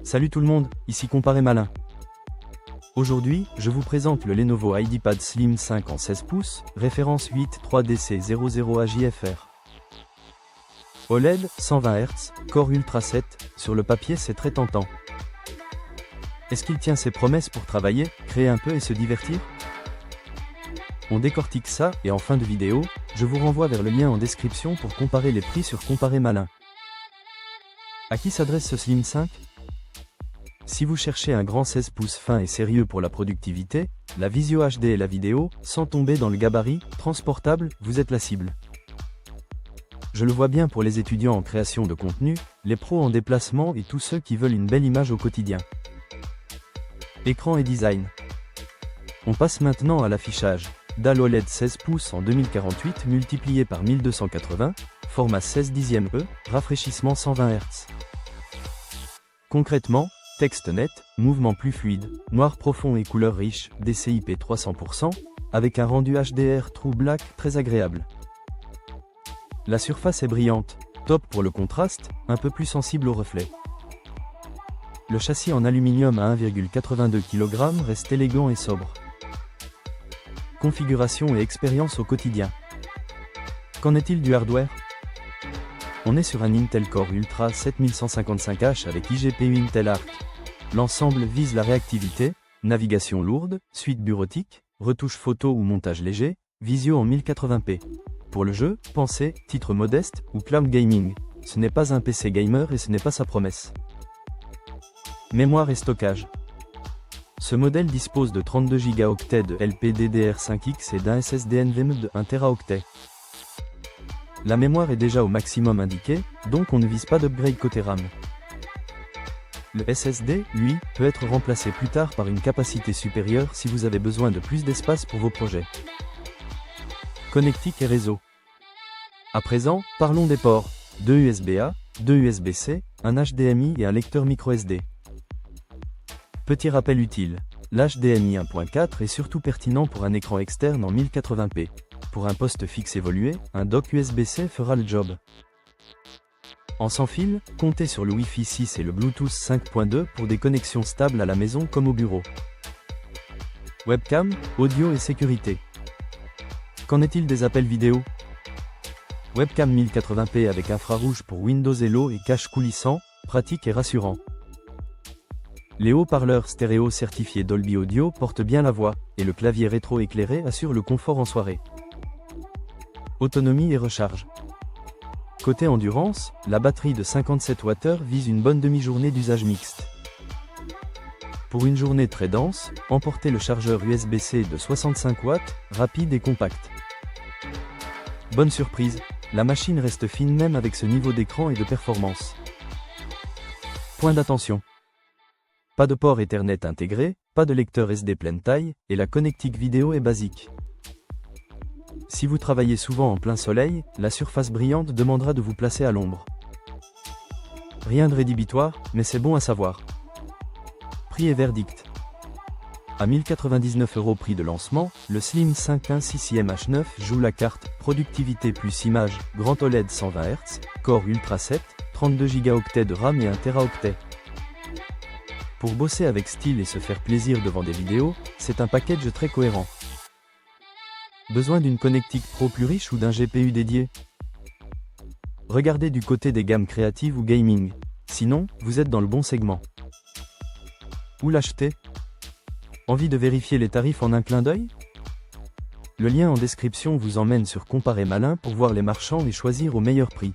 Salut tout le monde, ici Comparé Malin. Aujourd'hui, je vous présente le Lenovo IdeaPad Slim 5 en 16 pouces, référence 83DC00AJFR. OLED, 120 Hz, Core Ultra 7, sur le papier c'est très tentant. Est-ce qu'il tient ses promesses pour travailler, créer un peu et se divertir? On décortique ça, et en fin de vidéo, je vous renvoie vers le lien en description pour comparer les prix sur Comparé Malin. À qui s'adresse ce Slim 5? Si vous cherchez un grand 16 pouces fin et sérieux pour la productivité, la visio HD et la vidéo, sans tomber dans le gabarit, transportable, vous êtes la cible. Je le vois bien pour les étudiants en création de contenu, les pros en déplacement et tous ceux qui veulent une belle image au quotidien. Écran et design. On passe maintenant à l'affichage. Dalle OLED 16 pouces en 2048 multiplié par 1280, format 16/10 E, rafraîchissement 120 Hz. Concrètement, texte net, mouvement plus fluide, noir profond et couleurs riches, DCI-P 300%, avec un rendu HDR True Black très agréable. La surface est brillante, top pour le contraste, un peu plus sensible au reflet. Le châssis en aluminium à 1,82 kg reste élégant et sobre. Configuration et expérience au quotidien. Qu'en est-il du hardware? On est sur un Intel Core Ultra 7155H avec IGPU Intel Arc. L'ensemble vise la réactivité, navigation lourde, suite bureautique, retouche photo ou montage léger, visio en 1080p. Pour le jeu, pensez, titre modeste ou cloud gaming. Ce n'est pas un PC gamer et ce n'est pas sa promesse. Mémoire et stockage. Ce modèle dispose de 32 Go de LPDDR5X et d'un SSD NVMe de 1 Teraoctet. La mémoire est déjà au maximum indiqué, donc on ne vise pas d'upgrade côté RAM. Le SSD, lui, peut être remplacé plus tard par une capacité supérieure si vous avez besoin de plus d'espace pour vos projets. Connectique et réseau. À présent, parlons des ports. 2 USB-A, 2 USB-C, un HDMI et un lecteur microSD. Petit rappel utile, l'HDMI 1.4 est surtout pertinent pour un écran externe en 1080p. Pour un poste fixe évolué, un dock USB-C fera le job. En sans fil, comptez sur le Wi-Fi 6 et le Bluetooth 5.2 pour des connexions stables à la maison comme au bureau. Webcam, audio et sécurité. Qu'en est-il des appels vidéo? Webcam 1080p avec infrarouge pour Windows Hello et cache coulissant, pratique et rassurant. Les haut-parleurs stéréo certifiés Dolby Audio portent bien la voix, et le clavier rétro-éclairé assure le confort en soirée. Autonomie et recharge. Côté endurance, la batterie de 57 Wh vise une bonne demi-journée d'usage mixte. Pour une journée très dense, emportez le chargeur USB-C de 65 watts, rapide et compact. Bonne surprise, la machine reste fine même avec ce niveau d'écran et de performance. Point d'attention. Pas de port Ethernet intégré, pas de lecteur SD pleine taille, et la connectique vidéo est basique. Si vous travaillez souvent en plein soleil, la surface brillante demandera de vous placer à l'ombre. Rien de rédhibitoire, mais c'est bon à savoir. Prix et verdict. À 1099 € prix de lancement, le Slim 5 1/6 joue la carte productivité plus image, grand OLED 120 Hz, Core Ultra 7, 32 Go de RAM et 1 Teraoctet. Pour bosser avec style et se faire plaisir devant des vidéos, c'est un package très cohérent. Besoin d'une connectique pro plus riche ou d'un GPU dédié? Regardez du côté des gammes créatives ou gaming. Sinon, vous êtes dans le bon segment. Où l'acheter? Envie de vérifier les tarifs en un clin d'œil? Le lien en description vous emmène sur Comparé Malin pour voir les marchands et choisir au meilleur prix.